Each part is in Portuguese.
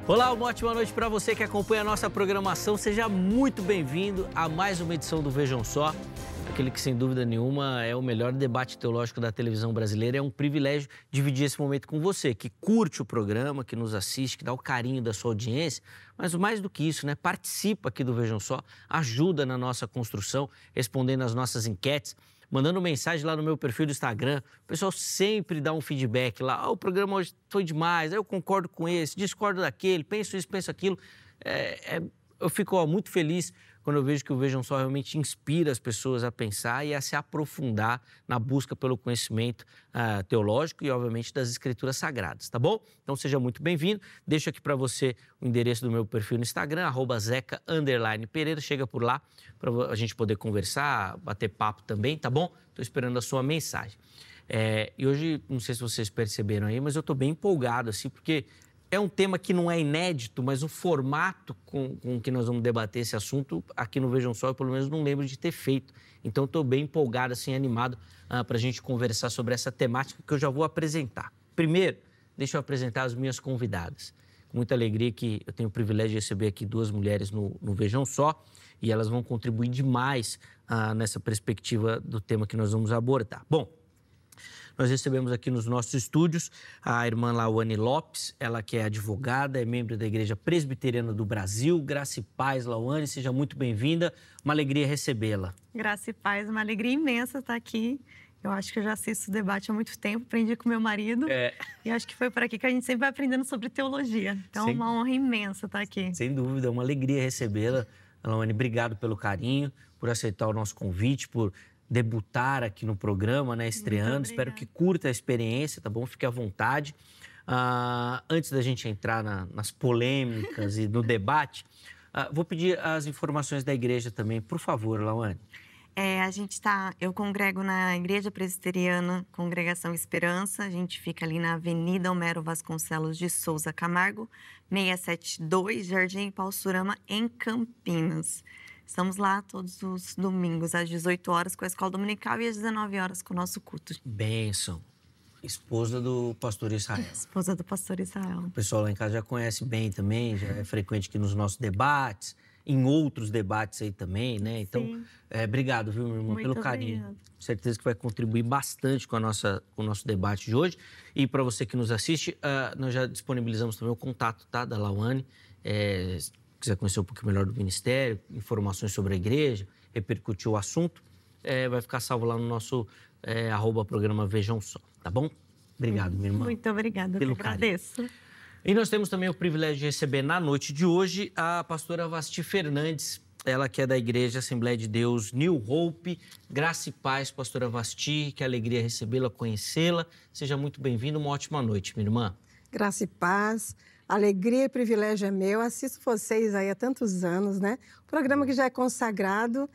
Olá, uma ótima noite para você que acompanha a nossa programação. Seja muito bem-vindo a mais uma edição do Vejam Só. Aquele que, sem dúvida nenhuma, é o melhor debate teológico da televisão brasileira. É um privilégio dividir esse momento com você, que curte o programa, que nos assiste, que dá o carinho da sua audiência. Mas mais do que isso, participa aqui do Vejam Só, ajuda na nossa construção, respondendo às nossas enquetes, mandando mensagem lá no meu perfil do Instagram. O pessoal sempre dá um feedback lá. O programa hoje foi demais, eu concordo com esse, discordo daquele, penso isso, penso aquilo. Eu fico muito feliz quando eu vejo que o Vejam Só realmente inspira as pessoas a pensar e a se aprofundar na busca pelo conhecimento teológico e, obviamente, das escrituras sagradas, tá bom? Então, seja muito bem-vindo. Deixo aqui para você o endereço do meu perfil no Instagram, @zeca_pereira. Chega por lá para a gente poder conversar, bater papo também, tá bom? Estou esperando a sua mensagem. E hoje, não sei se vocês perceberam aí, mas eu estou bem empolgado, assim, porque é um tema que não é inédito, mas o formato com que nós vamos debater esse assunto aqui no Vejam Só, eu pelo menos não lembro de ter feito. Então, estou bem empolgado, assim, animado para a gente conversar sobre essa temática que eu já vou apresentar. Primeiro, deixa eu apresentar as minhas convidadas. Com muita alegria que eu tenho o privilégio de receber aqui duas mulheres no Vejam Só e elas vão contribuir demais nessa perspectiva do tema que nós vamos abordar. Bom, nós recebemos aqui nos nossos estúdios a irmã Lauane Lopes, ela que é advogada, é membro da Igreja Presbiteriana do Brasil. Graça e paz, Lauane, seja muito bem-vinda. Uma alegria recebê-la. Graça e paz, uma alegria imensa estar aqui. Eu acho que eu já assisto o debate há muito tempo, aprendi com meu marido. E acho que foi por aqui que a gente sempre vai aprendendo sobre teologia. Então, é uma honra imensa estar aqui. Sem dúvida, é uma alegria recebê-la. Lauane, obrigado pelo carinho, por aceitar o nosso convite, por debutar aqui no programa, estreando. Espero que curta a experiência, tá bom? Fique à vontade. Antes da gente entrar nas polêmicas e no debate, vou pedir as informações da igreja também, por favor, Lauane. Eu congrego na Igreja Presbiteriana, Congregação Esperança. A gente fica ali na Avenida Homero Vasconcelos de Souza Camargo, 672, Jardim Paulsurama, em Campinas. Estamos lá todos os domingos, às 18 horas, com a Escola Dominical e às 19 horas com o nosso culto. Bênção. Esposa do pastor Israel. Esposa do pastor Israel. O pessoal lá em casa já conhece bem também, já é frequente aqui nos nossos debates, em outros debates aí também, Então, obrigado, viu, meu irmão, pelo carinho. Obrigada. Certeza que vai contribuir bastante com o nosso debate de hoje. E para você que nos assiste, nós já disponibilizamos também o contato, da Lauane. Se quiser conhecer um pouquinho melhor do ministério, informações sobre a igreja, repercutir o assunto, vai ficar salvo lá no nosso @programa Vejam Só, tá bom? Obrigado, minha irmã. Muito obrigada, eu agradeço. E nós temos também o privilégio de receber na noite de hoje a pastora Vasti Fernandes, ela que é da Igreja Assembleia de Deus New Hope. Graça e paz, pastora Vasti, que alegria recebê-la, conhecê-la. Seja muito bem-vinda, uma ótima noite, minha irmã. Graça e paz. Alegria e privilégio é meu. Assisto vocês aí há tantos anos, Programa que já é consagrado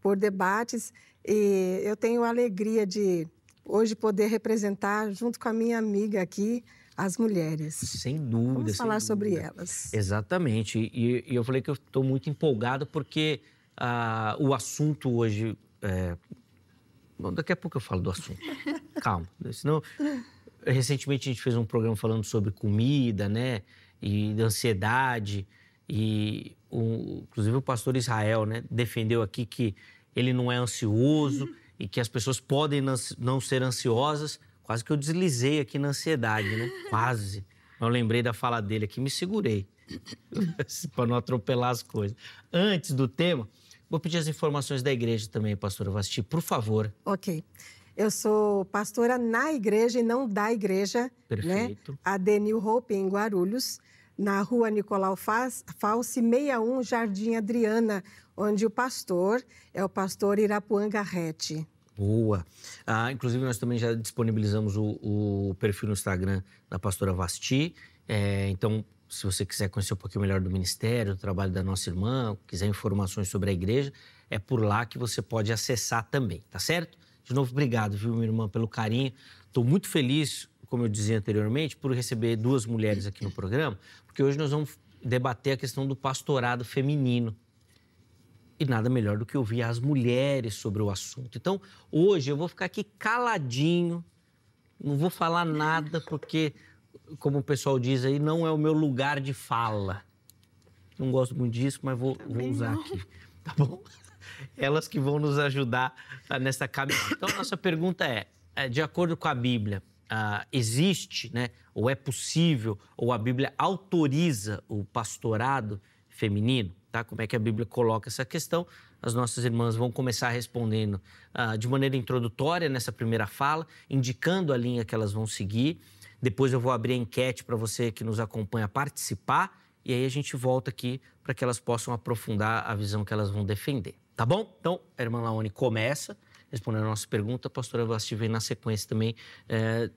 por debates e eu tenho a alegria de hoje poder representar, junto com a minha amiga aqui, as mulheres. Sem dúvida. Vamos falar sobre elas. Exatamente. E eu falei que eu estou muito empolgado porque o assunto hoje... Bom, daqui a pouco eu falo do assunto. Calma. Senão... Recentemente a gente fez um programa falando sobre comida, e ansiedade. E inclusive o pastor Israel, defendeu aqui que ele não é ansioso e que as pessoas podem não ser ansiosas. Quase que eu deslizei aqui na ansiedade, Quase. Eu lembrei da fala dele aqui, me segurei para não atropelar as coisas. Antes do tema, vou pedir as informações da igreja também, pastora Vasti, por favor. Ok. Eu sou pastora na igreja e não da igreja, Perfeito. A The New Hope, em Guarulhos, na rua Nicolau Falsi, 61, Jardim Adriana, onde o pastor é o pastor Irapuã Garrete. Boa. Inclusive, nós também já disponibilizamos o perfil no Instagram da pastora Vasti. Então, se você quiser conhecer um pouquinho melhor do ministério, do trabalho da nossa irmã, quiser informações sobre a igreja, é por lá que você pode acessar também, tá certo? De novo, obrigado, viu, minha irmã, pelo carinho. Estou muito feliz, como eu dizia anteriormente, por receber duas mulheres aqui no programa, porque hoje nós vamos debater a questão do pastorado feminino. E nada melhor do que ouvir as mulheres sobre o assunto. Então, hoje eu vou ficar aqui caladinho, não vou falar nada, porque como o pessoal diz aí, não é o meu lugar de fala. Não gosto muito disso, mas vou usar aqui, tá bom? Elas que vão nos ajudar nessa caminhada. Então, a nossa pergunta é, de acordo com a Bíblia, existe, né, ou é possível, ou a Bíblia autoriza o pastorado feminino? Tá? Como é que a Bíblia coloca essa questão? As nossas irmãs vão começar respondendo de maneira introdutória nessa primeira fala, indicando a linha que elas vão seguir. Depois eu vou abrir a enquete para você que nos acompanha participar e aí a gente volta aqui para que elas possam aprofundar a visão que elas vão defender. Tá bom? Então, a irmã Laone começa respondendo a nossa pergunta. A pastora Vasti vem na sequência também,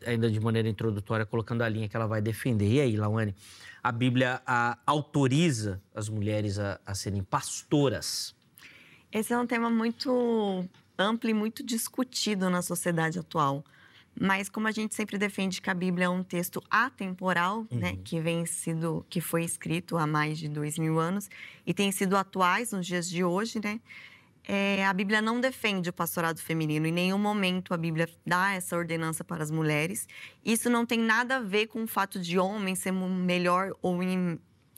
ainda de maneira introdutória, colocando a linha que ela vai defender. E aí, Laone, a Bíblia autoriza as mulheres a serem pastoras? Esse é um tema muito amplo e muito discutido na sociedade atual. Mas como a gente sempre defende que a Bíblia é um texto atemporal, né, que foi escrito há mais de 2000 anos e tem sido atuais nos dias de hoje, né? A Bíblia não defende o pastorado feminino. Em nenhum momento a Bíblia dá essa ordenança para as mulheres. Isso não tem nada a ver com o fato de homens ser melhor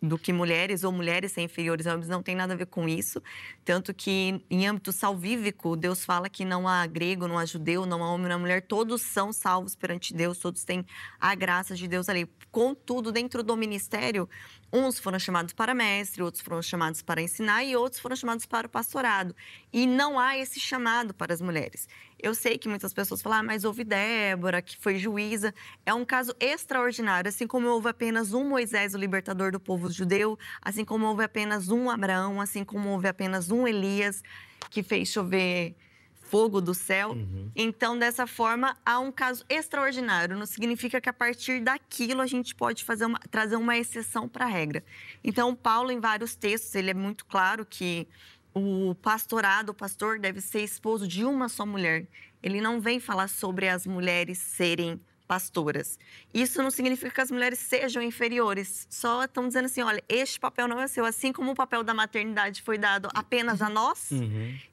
do que mulheres, ou mulheres ser inferiores a homens, não tem nada a ver com isso. Tanto que, em âmbito salvífico, Deus fala que não há grego, não há judeu, não há homem, não há mulher, todos são salvos perante Deus, todos têm a graça de Deus ali. Contudo, dentro do ministério, uns foram chamados para mestre, outros foram chamados para ensinar e outros foram chamados para o pastorado. E não há esse chamado para as mulheres. Eu sei que muitas pessoas falam, mas houve Débora, que foi juíza. É um caso extraordinário, assim como houve apenas um Moisés, o libertador do povo judeu, assim como houve apenas um Abraão, assim como houve apenas um Elias, que fez chover fogo do céu. Então, dessa forma, há um caso extraordinário. Não significa que a partir daquilo a gente pode trazer uma exceção para a regra. Então, Paulo, em vários textos, ele é muito claro que o pastor deve ser esposo de uma só mulher. Ele não vem falar sobre as mulheres serem pastoras. Isso não significa que as mulheres sejam inferiores. Só estão dizendo assim, olha, este papel não é seu. Assim como o papel da maternidade foi dado apenas a nós,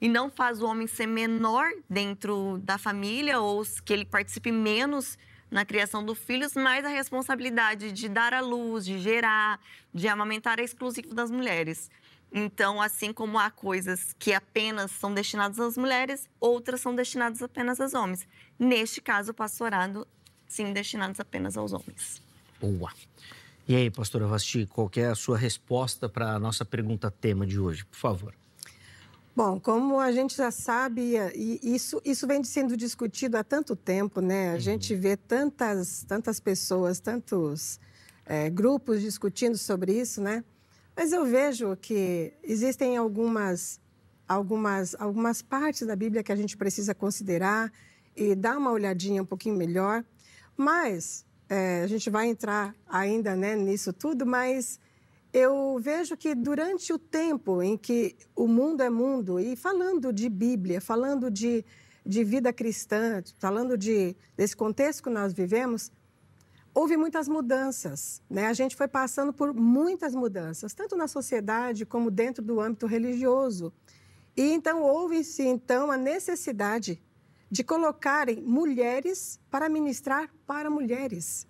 e não faz o homem ser menor dentro da família, ou que ele participe menos na criação dos filhos, mas a responsabilidade de dar à luz, de gerar, de amamentar é exclusivo das mulheres. Então, assim como há coisas que apenas são destinadas às mulheres, outras são destinadas apenas aos homens. Neste caso, o pastorado, sim, destinados apenas aos homens. Boa. E aí, pastora Vasti, qual que é a sua resposta para a nossa pergunta-tema de hoje, por favor? Bom, como a gente já sabe, e isso vem sendo discutido há tanto tempo, né? A gente vê tantas pessoas, tantos grupos discutindo sobre isso, né? Mas eu vejo que existem algumas partes da Bíblia que a gente precisa considerar e dar uma olhadinha um pouquinho melhor. Mas a gente vai entrar ainda, né, nisso tudo, mas eu vejo que durante o tempo em que o mundo é mundo, e falando de Bíblia, falando de vida cristã, falando desse contexto que nós vivemos, houve muitas mudanças, né? A gente foi passando por muitas mudanças, tanto na sociedade como dentro do âmbito religioso. E então houve-se então a necessidade de colocarem mulheres para ministrar para mulheres.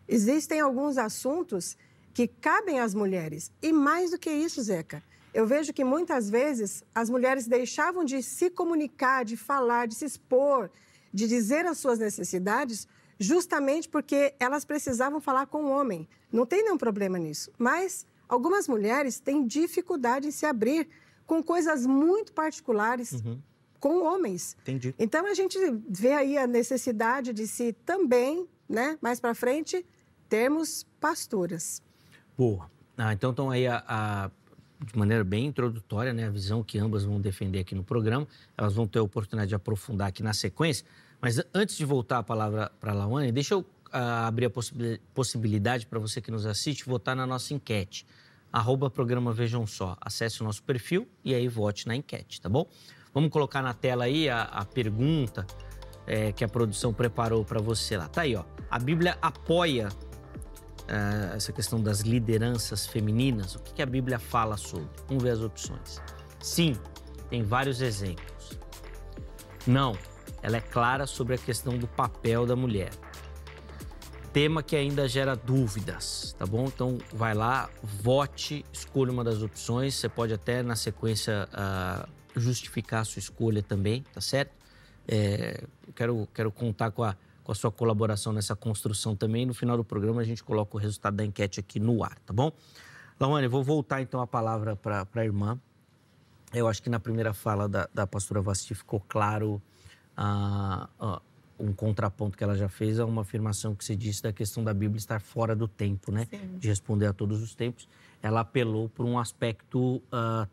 Existem alguns assuntos que cabem às mulheres. E mais do que isso, Zeca, eu vejo que muitas vezes as mulheres deixavam de se comunicar, de falar, de se expor, de dizer as suas necessidades, justamente porque elas precisavam falar com o homem. Não tem nenhum problema nisso. Mas algumas mulheres têm dificuldade em se abrir com coisas muito particulares, com homens. Entendi. Então, a gente vê aí a necessidade de se também, né, mais para frente, termos pastoras. Boa. Então, estão aí de maneira bem introdutória, né, a visão que ambas vão defender aqui no programa. Elas vão ter a oportunidade de aprofundar aqui na sequência. Mas antes de voltar a palavra para a Lawane, deixa eu abrir a possibilidade para você que nos assiste votar na nossa enquete. @programa Vejam Só. Acesse o nosso perfil e aí vote na enquete, tá bom? Vamos colocar na tela aí a pergunta que a produção preparou para você lá. Tá aí, ó. A Bíblia apoia essa questão das lideranças femininas. O que a Bíblia fala sobre? Vamos ver as opções. Sim, tem vários exemplos. Não, ela é clara sobre a questão do papel da mulher. tema que ainda gera dúvidas, tá bom? Então, vai lá, vote, escolha uma das opções. Você pode até, na sequência, justificar a sua escolha também, tá certo? Quero contar com a sua colaboração nessa construção também. No final do programa, a gente coloca o resultado da enquete aqui no ar, tá bom? Lawane, eu vou voltar, então, a palavra para a irmã. Eu acho que na primeira fala da pastora Vasti ficou claro um contraponto que ela já fez a uma afirmação que você disse da questão da Bíblia estar fora do tempo, né? Sim. De responder a todos os tempos. Ela apelou por um aspecto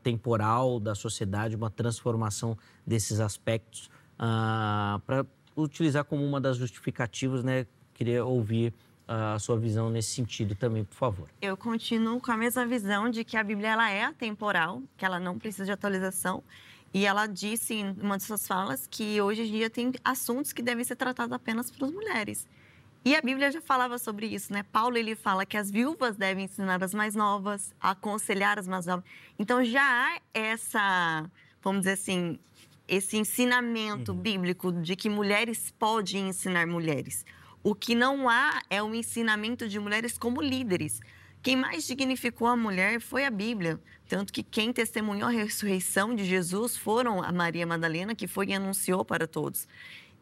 temporal da sociedade, uma transformação desses aspectos para utilizar como uma das justificativas, né? Queria ouvir a sua visão nesse sentido também, por favor. Eu continuo com a mesma visão de que a Bíblia ela é atemporal, que ela não precisa de atualização. E ela disse em uma de suas falas que hoje em dia tem assuntos que devem ser tratados apenas pelas mulheres. E a Bíblia já falava sobre isso, né? Paulo, ele fala que as viúvas devem ensinar as mais novas, aconselhar as mais novas. Então, já há essa, vamos dizer assim, esse ensinamento bíblico de que mulheres podem ensinar mulheres. O que não há é um ensinamento de mulheres como líderes. Quem mais dignificou a mulher foi a Bíblia. Tanto que quem testemunhou a ressurreição de Jesus foram a Maria Madalena, que foi e anunciou para todos.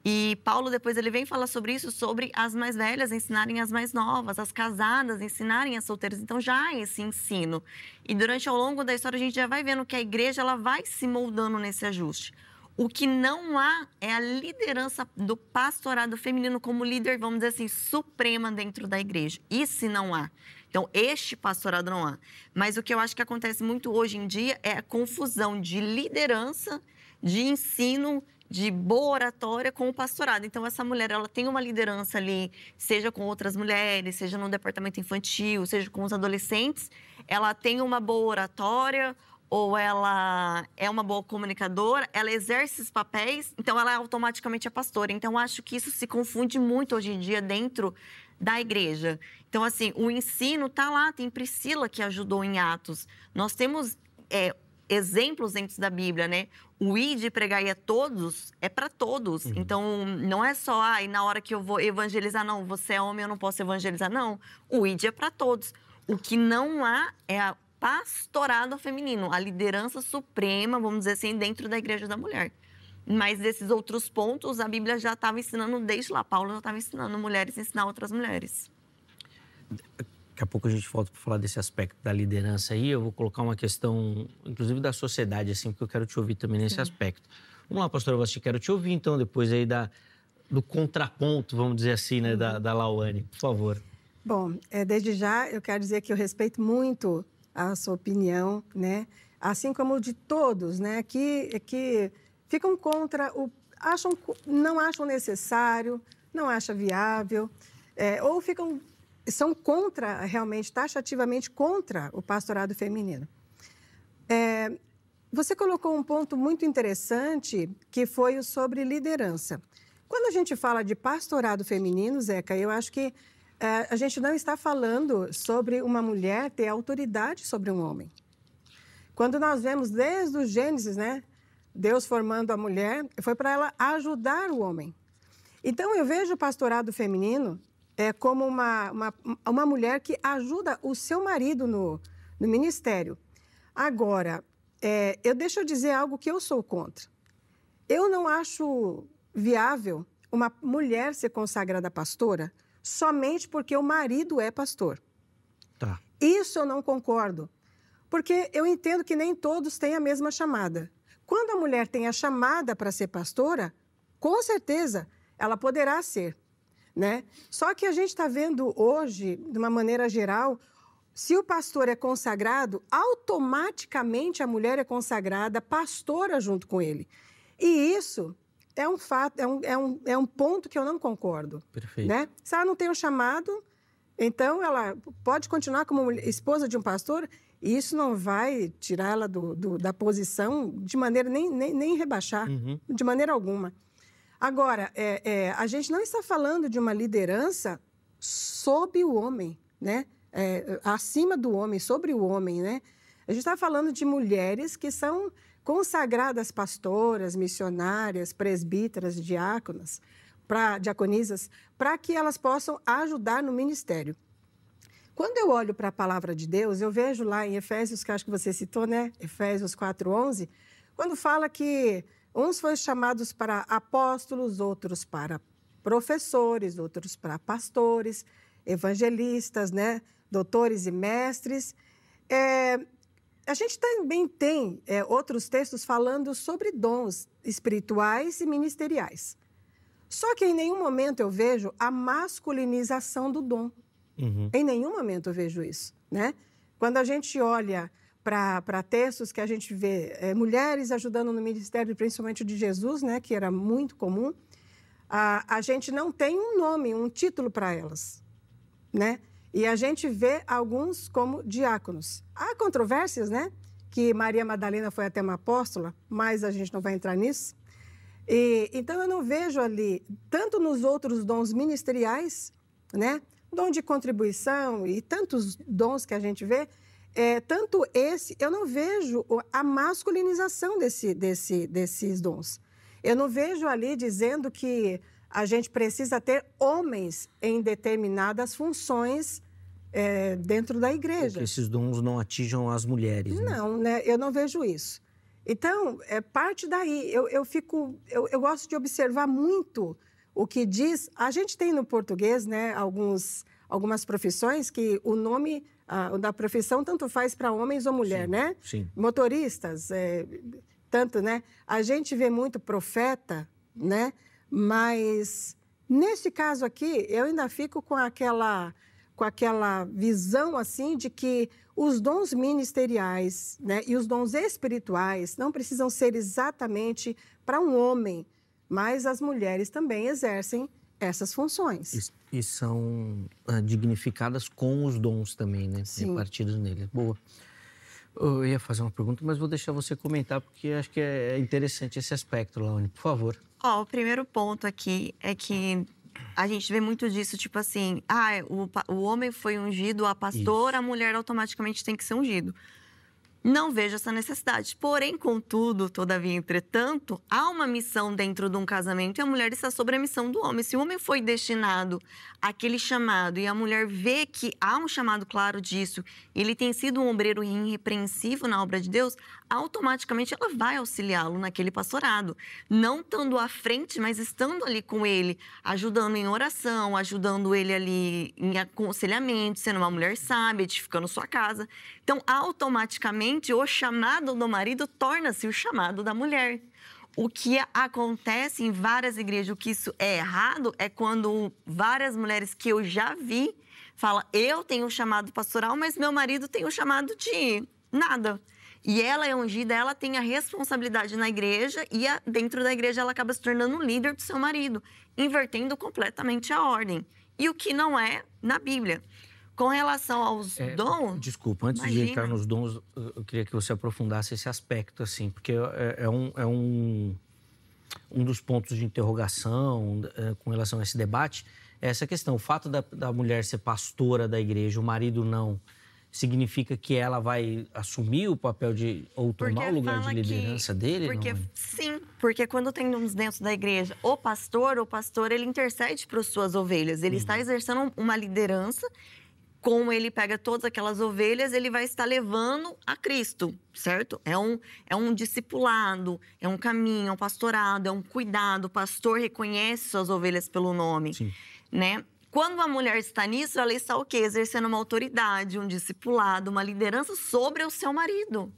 E Paulo, depois, ele vem falar sobre isso, sobre as mais velhas ensinarem as mais novas, as casadas ensinarem as solteiras. Então, já há esse ensino. E durante, ao longo da história, a gente já vai vendo que a igreja ela vai se moldando nesse ajuste. O que não há é a liderança do pastorado feminino como líder, vamos dizer assim, suprema dentro da igreja. Isso não há. Então, este pastorado não há. Mas o que eu acho que acontece muito hoje em dia é a confusão de liderança, de ensino, de boa oratória com o pastorado. Então, essa mulher, ela tem uma liderança ali, seja com outras mulheres, seja no departamento infantil, seja com os adolescentes, ela tem uma boa oratória, ou ela é uma boa comunicadora, ela exerce esses papéis, então ela é automaticamente a pastora. Então, acho que isso se confunde muito hoje em dia dentro da igreja. Então, assim, o ensino está lá, tem Priscila que ajudou em Atos. Nós temos exemplos dentro da Bíblia, né? O ir de pregar a todos é para todos. Então, não é só, e na hora que eu vou evangelizar, não, você é homem, eu não posso evangelizar, não. O id é para todos. O que não há é a pastorado feminino, a liderança suprema, vamos dizer assim, dentro da igreja da mulher. Mas desses outros pontos, a Bíblia já estava ensinando desde lá. Paulo já estava ensinando mulheres a ensinar outras mulheres. Daqui a pouco a gente volta para falar desse aspecto da liderança aí. Eu vou colocar uma questão, inclusive da sociedade, assim, porque eu quero te ouvir também nesse aspecto. Vamos lá, pastora Vasti, quero te ouvir, então, depois aí do contraponto, vamos dizer assim, né, da Lawane, por favor. Bom, desde já eu quero dizer que eu respeito muito a sua opinião, né? Assim como de todos, né? Que ficam contra não acham necessário, não acham viável, ou são contra, realmente, taxativamente contra o pastorado feminino. Você colocou um ponto muito interessante, que foi o sobre liderança. Quando a gente fala de pastorado feminino, Zeca, eu acho que a gente não está falando sobre uma mulher ter autoridade sobre um homem. Quando nós vemos desde o Gênesis, né? Deus formando a mulher, foi para ela ajudar o homem. Então, eu vejo o pastorado feminino como uma mulher que ajuda o seu marido no ministério. Agora, deixa eu dizer algo que eu sou contra. Eu não acho viável uma mulher ser consagrada pastora somente porque o marido é pastor. Tá. Isso eu não concordo, porque eu entendo que nem todos têm a mesma chamada. Quando a mulher tem a chamada para ser pastora, com certeza ela poderá ser, né? Só que a gente está vendo hoje, de uma maneira geral, se o pastor é consagrado, automaticamente a mulher é consagrada pastora junto com ele. E isso é um fato, é um ponto que eu não concordo. Perfeito. Né? Se ela não tem um chamado, então ela pode continuar como esposa de um pastor, e isso não vai tirar ela da posição de maneira nem rebaixar, de maneira alguma. Agora, a gente não está falando de uma liderança sob o homem, né? Acima do homem, sobre o homem, né? A gente está falando de mulheres que são consagradas pastoras, missionárias, presbíteras, diáconas, para diaconisas, para que elas possam ajudar no ministério. Quando eu olho para a palavra de Deus, eu vejo lá em Efésios, que acho que você citou, né? Efésios 4:11, quando fala que uns foram chamados para apóstolos, outros para professores, outros para pastores, evangelistas, né? Doutores e mestres. A gente também tem outros textos falando sobre dons espirituais e ministeriais. Só que em nenhum momento eu vejo a masculinização do dom. Uhum. Em nenhum momento eu vejo isso, né? Quando a gente olha para textos que a gente vê mulheres ajudando no ministério, principalmente de Jesus, né, que era muito comum, a gente não tem um nome, um título para elas, né? E a gente vê alguns como diáconos. Há controvérsias, né? Que Maria Madalena foi até uma apóstola, mas a gente não vai entrar nisso. Então eu não vejo ali, tanto nos outros dons ministeriais, né? Dom de contribuição e tantos dons que a gente vê, tanto esse, eu não vejo a masculinização desses dons. Eu não vejo ali dizendo que a gente precisa ter homens em determinadas funções dentro da igreja. Que esses dons não atinjam as mulheres. Não, né? Eu não vejo isso. Então, parte daí. Eu gosto de observar muito o que diz. A gente tem no português, né, algumas profissões que o nome da profissão tanto faz para homens ou mulher, Sim, né? sim. Motoristas, tanto, né? A gente vê muito profeta, né? Mas nesse caso aqui, eu ainda fico com aquela visão assim de que os dons ministeriais, né, e os dons espirituais não precisam ser exatamente para um homem, mas as mulheres também exercem essas funções. E são dignificadas com os dons também, né? Sim. Repartidos neles. Boa. Eu ia fazer uma pergunta, mas vou deixar você comentar, porque acho que é interessante esse aspecto, Laone. Por favor. O primeiro ponto aqui é que a gente vê muito disso, tipo assim, o homem foi ungido a pastor, Isso. a mulher automaticamente tem que ser ungido. Não vejo essa necessidade. Porém, contudo, todavia, entretanto, há uma missão dentro de um casamento e a mulher está sobre a missão do homem. Se o homem foi destinado àquele chamado e a mulher vê que há um chamado claro disso, ele tem sido um obreiro irrepreensível na obra de Deus, automaticamente ela vai auxiliá-lo naquele pastorado. Não estando à frente, mas estando ali com ele, ajudando em oração, ajudando ele ali em aconselhamento, sendo uma mulher sábia, edificando sua casa. Então, automaticamente, o chamado do marido torna-se o chamado da mulher. O que acontece em várias igrejas, o que isso é errado, é quando várias mulheres que eu já vi falam, eu tenho um chamado pastoral, mas meu marido tem um chamado de nada. E ela é ungida, ela tem a responsabilidade na igreja e dentro da igreja ela acaba se tornando o líder do seu marido, invertendo completamente a ordem. E o que não é na Bíblia. Com relação aos dons... Desculpa, antes de entrar nos dons, eu queria que você aprofundasse esse aspecto, assim, porque é um dos pontos de interrogação com relação a esse debate, é essa questão. O fato da mulher ser pastora da igreja, o marido não, significa que ela vai assumir o papel ou tomar o lugar de liderança dele? Sim, porque quando temos dentro da igreja o pastor, ele intercede para as suas ovelhas. Ele está exercendo uma liderança. Como ele pega todas aquelas ovelhas, ele vai estar levando a Cristo, certo? É um discipulado, é um caminho, é um pastorado, é um cuidado. O pastor reconhece suas ovelhas pelo nome, Sim. Né? Quando a mulher está nisso, ela está o quê? Exercendo uma autoridade, um discipulado, uma liderança sobre o seu marido.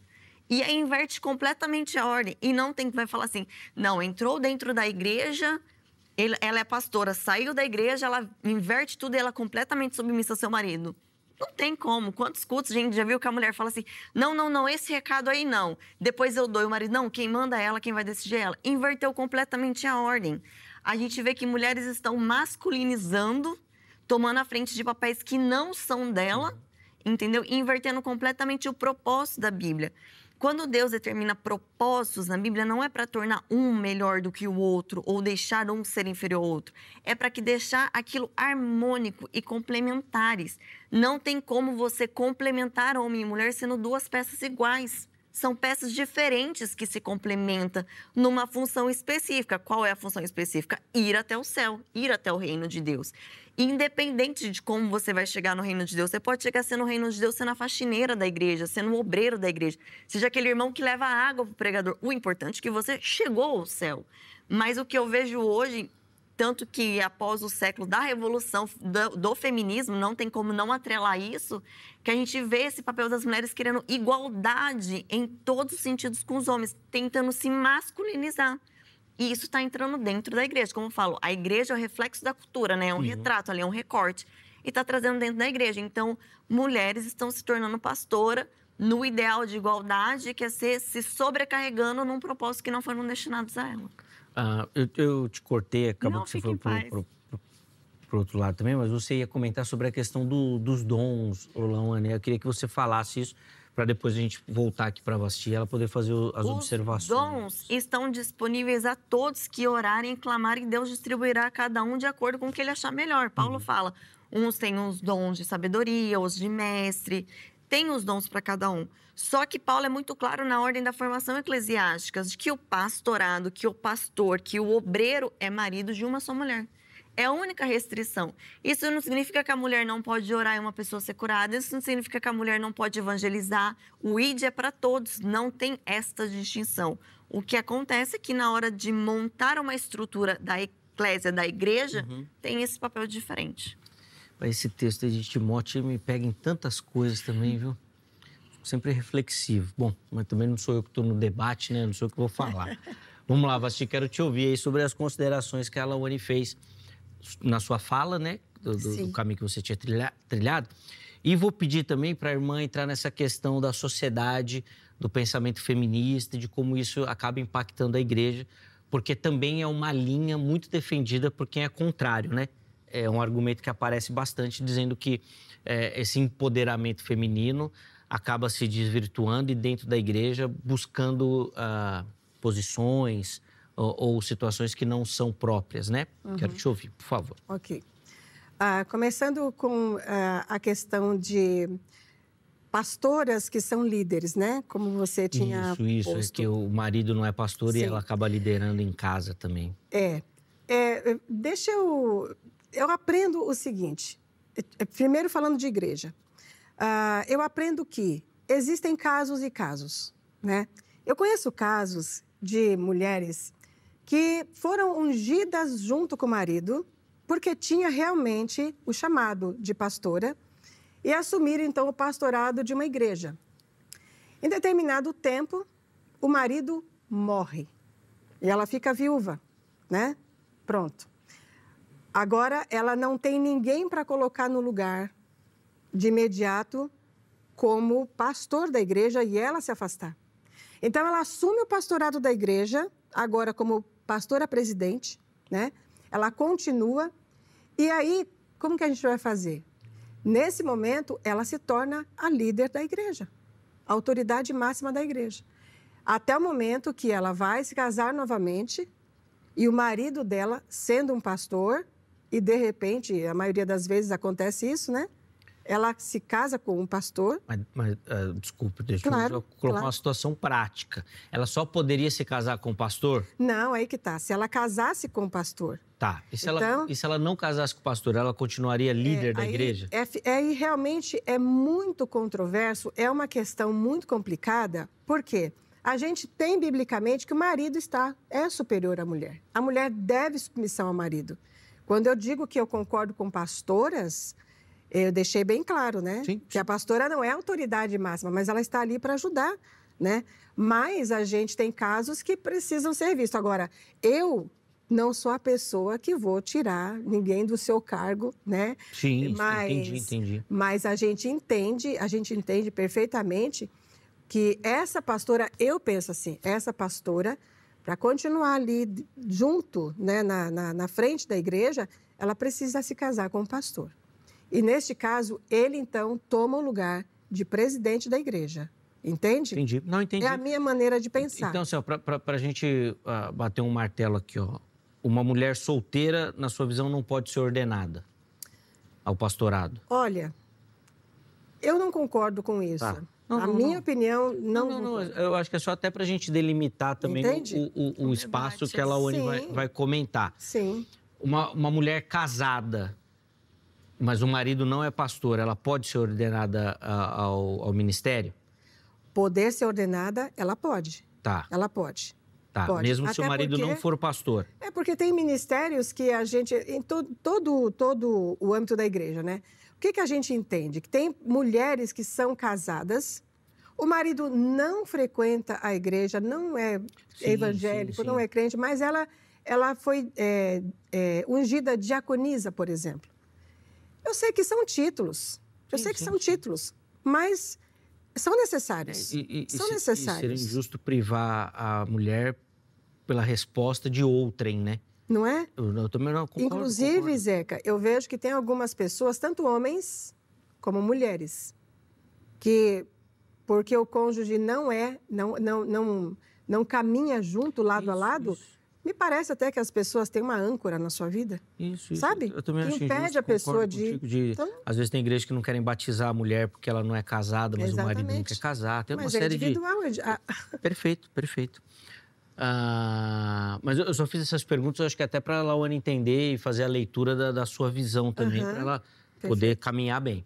E aí inverte completamente a ordem. E não vai falar assim, não, entrou dentro da igreja... Ela é pastora, saiu da igreja, ela inverte tudo e ela é completamente submissa ao seu marido. Não tem como. Quantos cultos a gente já viu que a mulher fala assim, não, esse recado aí não. Depois eu dou e o marido, não, quem manda é ela, quem vai decidir é ela. Inverteu completamente a ordem. A gente vê que mulheres estão masculinizando, tomando a frente de papéis que não são dela, entendeu? E invertendo completamente o propósito da Bíblia. Quando Deus determina propósitos na Bíblia, não é para tornar um melhor do que o outro ou deixar um ser inferior ao outro. É para que deixar aquilo harmônico e complementares. Não tem como você complementar homem e mulher sendo duas peças iguais. São peças diferentes que se complementam numa função específica. Qual é a função específica? Ir até o céu, ir até o reino de Deus. Independente de como você vai chegar no reino de Deus, você pode chegar sendo no reino de Deus, sendo a faxineira da igreja, sendo o obreiro da igreja, seja aquele irmão que leva água para o pregador. O importante é que você chegou ao céu. Mas o que eu vejo hoje, tanto que após o século da revolução do feminismo, não tem como não atrelar isso, que a gente vê esse papel das mulheres querendo igualdade em todos os sentidos com os homens, tentando se masculinizar. E isso está entrando dentro da igreja. Como eu falo, a igreja é o reflexo da cultura, né? É um retrato ali, é um recorte. E está trazendo dentro da igreja. Então, mulheres estão se tornando pastora no ideal de igualdade, que é se sobrecarregando num propósito que não foram destinados a ela. Eu te cortei, acabou que você foi para o outro lado também, mas você ia comentar sobre a questão dos dons, Olawane. Eu queria que você falasse isso, para depois a gente voltar aqui para a Basti e ela poder fazer as observações. Os dons estão disponíveis a todos que orarem e clamarem, e Deus distribuirá a cada um de acordo com o que ele achar melhor. Paulo fala, uns têm os dons de sabedoria, os de mestre, tem os dons para cada um. Só que Paulo é muito claro na ordem da formação eclesiástica de que o pastorado, que o pastor, que o obreiro é marido de uma só mulher. É a única restrição. Isso não significa que a mulher não pode orar e uma pessoa ser curada. Isso não significa que a mulher não pode evangelizar. O ID é para todos, não tem esta distinção. O que acontece é que na hora de montar uma estrutura da eclésia, da igreja, tem esse papel diferente. Esse texto de Timóteo me pega em tantas coisas também, viu? Sempre reflexivo. Bom, mas também não sou eu que estou no debate, né? Não sou eu que vou falar. Vamos lá, Basti, quero te ouvir aí sobre as considerações que a Olawane fez na sua fala, né? Do caminho que você tinha trilhado. E vou pedir também para a irmã entrar nessa questão da sociedade, do pensamento feminista, de como isso acaba impactando a igreja, porque também é uma linha muito defendida por quem é contrário, né? É um argumento que aparece bastante, dizendo que esse empoderamento feminino acaba se desvirtuando e dentro da igreja buscando posições ou situações que não são próprias, né? Quero te ouvir, por favor. Ok. Começando com a questão de pastoras que são líderes, né? Como você tinha Isso, posto. é que o marido não é pastor e ela acaba liderando em casa também. Eu aprendo o seguinte, primeiro falando de igreja. Eu aprendo que existem casos e casos, né? Eu conheço casos de mulheres que foram ungidas junto com o marido porque tinha realmente o chamado de pastora e assumiram, então, o pastorado de uma igreja. Em determinado tempo, o marido morre e ela fica viúva, né? Pronto. Agora, ela não tem ninguém para colocar no lugar de imediato como pastor da igreja e ela se afastar. Então, ela assume o pastorado da igreja, agora como pastora presidente, né? Ela continua. E aí, como que a gente vai fazer? Nesse momento, ela se torna a líder da igreja, a autoridade máxima da igreja. Até o momento que ela vai se casar novamente e o marido dela, sendo um pastor, e de repente, a maioria das vezes acontece isso, né? Ela se casa com um pastor. Desculpe, deixa eu colocar uma situação prática. Ela só poderia se casar com o pastor? Não, aí que tá. Se ela casasse com o pastor. Tá. E se ela não casasse com o pastor, ela continuaria líder da igreja? E realmente é muito controverso, é uma questão muito complicada, porque a gente tem biblicamente que o marido é superior à mulher. A mulher deve submissão ao marido. Quando eu digo que eu concordo com pastoras, eu deixei bem claro, né? Sim. Que a pastora não é a autoridade máxima, mas ela está ali para ajudar, né? Mas a gente tem casos que precisam ser vistos. Agora, eu não sou a pessoa que vou tirar ninguém do seu cargo, né? Sim, entendi. Mas a gente entende perfeitamente que essa pastora, eu penso assim, essa pastora, para continuar ali junto, né, na frente da igreja, ela precisa se casar com o pastor. E, neste caso, ele, então, toma o lugar de presidente da igreja. Entende? Entendi. Não, entendi. É a minha maneira de pensar. Então, assim, para a gente bater um martelo aqui, ó, uma mulher solteira, na sua visão, não pode ser ordenada ao pastorado? Olha, eu não concordo com isso. Tá. Minha opinião, não. Eu acho que é só até para a gente delimitar também o espaço que a Lawane vai comentar. Sim. Uma mulher casada, mas o marido não é pastor, ela pode ser ordenada ao ministério? Poder ser ordenada, ela pode. Tá. Ela pode. Tá, pode. mesmo se o marido não for pastor. É porque tem ministérios que a gente, em todo o âmbito da igreja, né? O que a gente entende? Que tem mulheres que são casadas, o marido não frequenta a igreja, não é evangélico, não é crente, mas ela foi ungida diaconisa, por exemplo. Eu sei que são títulos, títulos, mas são necessários. São necessários. Seria injusto privar a mulher pela resposta de outrem, né? Não é? Eu também não concordo. Inclusive, Zeca, eu vejo que tem algumas pessoas, tanto homens como mulheres, que, porque o cônjuge não caminha junto, lado a lado, me parece até que as pessoas têm uma âncora na sua vida. Isso. Sabe? Eu também acho que impede a pessoa de... Então... Às vezes tem igrejas que não querem batizar a mulher porque ela não é casada, mas o marido não quer casar. Tem uma série individual. Perfeito. Mas eu só fiz essas perguntas, eu acho que até para a Lawane entender e fazer a leitura da sua visão também, para ela poder caminhar bem.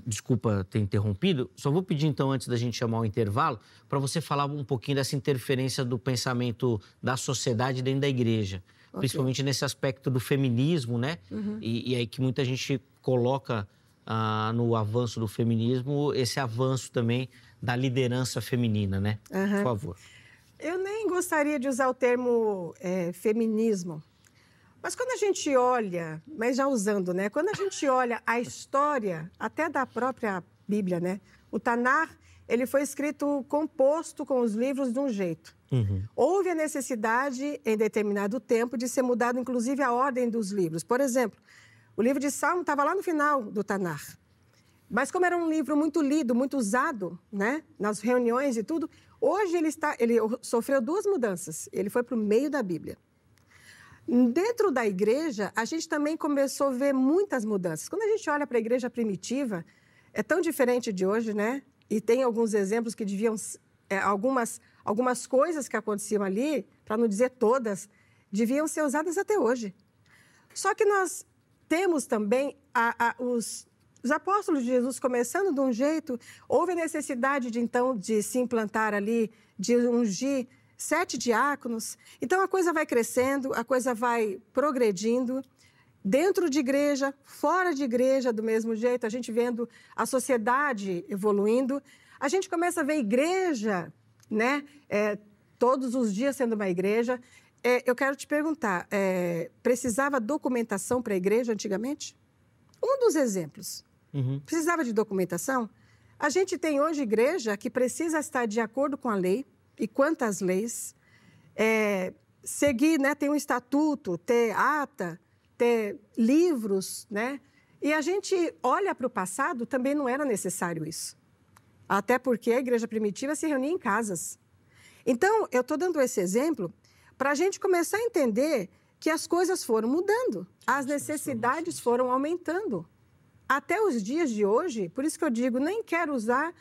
Desculpa ter interrompido, só vou pedir então, antes da gente chamar o intervalo, para você falar um pouquinho dessa interferência do pensamento da sociedade dentro da igreja, principalmente nesse aspecto do feminismo, né? E aí que muita gente coloca no avanço do feminismo, esse avanço também da liderança feminina, né? Por favor. Eu nem gostaria de usar o termo feminismo, mas quando a gente olha, mas já usando, né? Quando a gente olha a história até da própria Bíblia, né? O Tanar, ele foi escrito composto com os livros de um jeito. Houve a necessidade, em determinado tempo, de ser mudado, inclusive, a ordem dos livros. Por exemplo, o livro de Salmo estava lá no final do Tanar. Mas como era um livro muito lido, muito usado, né? Nas reuniões e tudo... Hoje ele sofreu 2 mudanças. Ele foi para o meio da Bíblia. Dentro da igreja, a gente também começou a ver muitas mudanças. Quando a gente olha para a igreja primitiva, é tão diferente de hoje, né? E tem alguns exemplos que deviam... algumas coisas que aconteciam ali, para não dizer todas, deviam ser usadas até hoje. Só que nós temos também os apóstolos de Jesus começando de um jeito, houve a necessidade de se implantar ali, de ungir 7 diáconos. Então, a coisa vai crescendo, a coisa vai progredindo, dentro de igreja, fora de igreja, do mesmo jeito, a gente vendo a sociedade evoluindo. A gente começa a ver igreja, né? Todos os dias sendo uma igreja. Eu quero te perguntar, precisava documentação para a igreja antigamente? Um dos exemplos. Precisava de documentação? A gente tem hoje igreja que precisa estar de acordo com a lei, e quantas leis, seguir, né, ter um estatuto, ter ata, ter livros, né? E a gente olha para o passado, também não era necessário isso. Até porque a igreja primitiva se reunia em casas. Então, eu estou dando esse exemplo para a gente começar a entender que as coisas foram mudando, as necessidades foram aumentando. Até os dias de hoje, por isso que eu digo, nem quero usar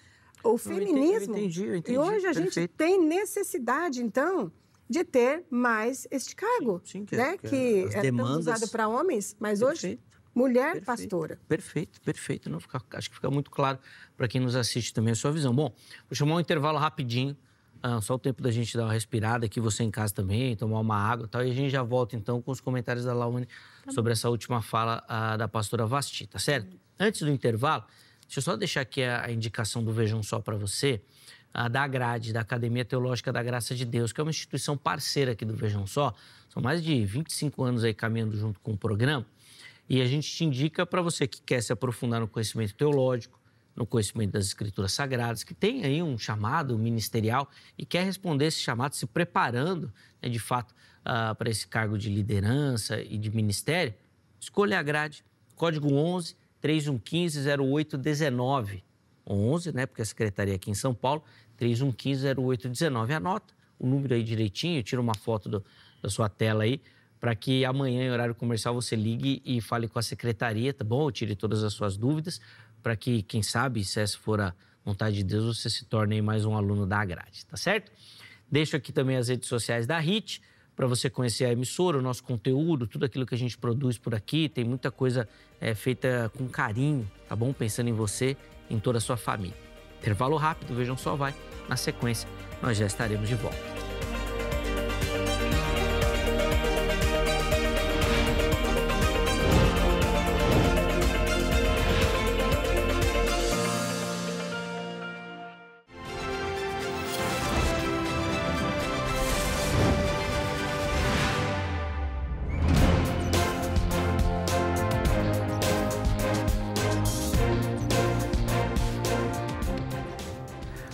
o feminismo. Eu entendi. E hoje a gente tem necessidade, então, de ter mais este cargo, né? Que é tanto usado para homens, mas hoje, mulher pastora. Perfeito. Não, acho que fica muito claro para quem nos assiste também a sua visão. Bom, vou chamar um intervalo rapidinho, só o tempo da gente dar uma respirada aqui, você em casa também, tomar uma água e tal, e a gente já volta, então, com os comentários da Lawane sobre essa última fala da pastora Vasti, tá certo? Antes do intervalo, deixa eu só deixar aqui a indicação do Vejam Só para você, da AGRADE, da Academia Teológica da Graça de Deus, que é uma instituição parceira aqui do Vejam Só. São mais de 25 anos aí caminhando junto com o programa. E a gente te indica para você que quer se aprofundar no conhecimento teológico, no conhecimento das Escrituras Sagradas, que tem aí um chamado ministerial e quer responder esse chamado se preparando, né, de fato, para esse cargo de liderança e de ministério. Escolha a AGRADE, código 11 3115 0819. 11, né, porque a secretaria aqui em São Paulo, 3115 0819. Anota o número aí direitinho, tira uma foto da sua tela aí, para que amanhã, em horário comercial, você ligue e fale com a secretaria, tá bom? Tire todas as suas dúvidas, para que, quem sabe, se essa for vontade de Deus, você se torne aí mais um aluno da grade, tá certo? Deixo aqui também as redes sociais da HIT, para você conhecer a emissora, o nosso conteúdo, tudo aquilo que a gente produz por aqui. Tem muita coisa feita com carinho, tá bom? Pensando em você, em toda a sua família. Intervalo rápido, Vejam Só vai. Na sequência, nós já estaremos de volta.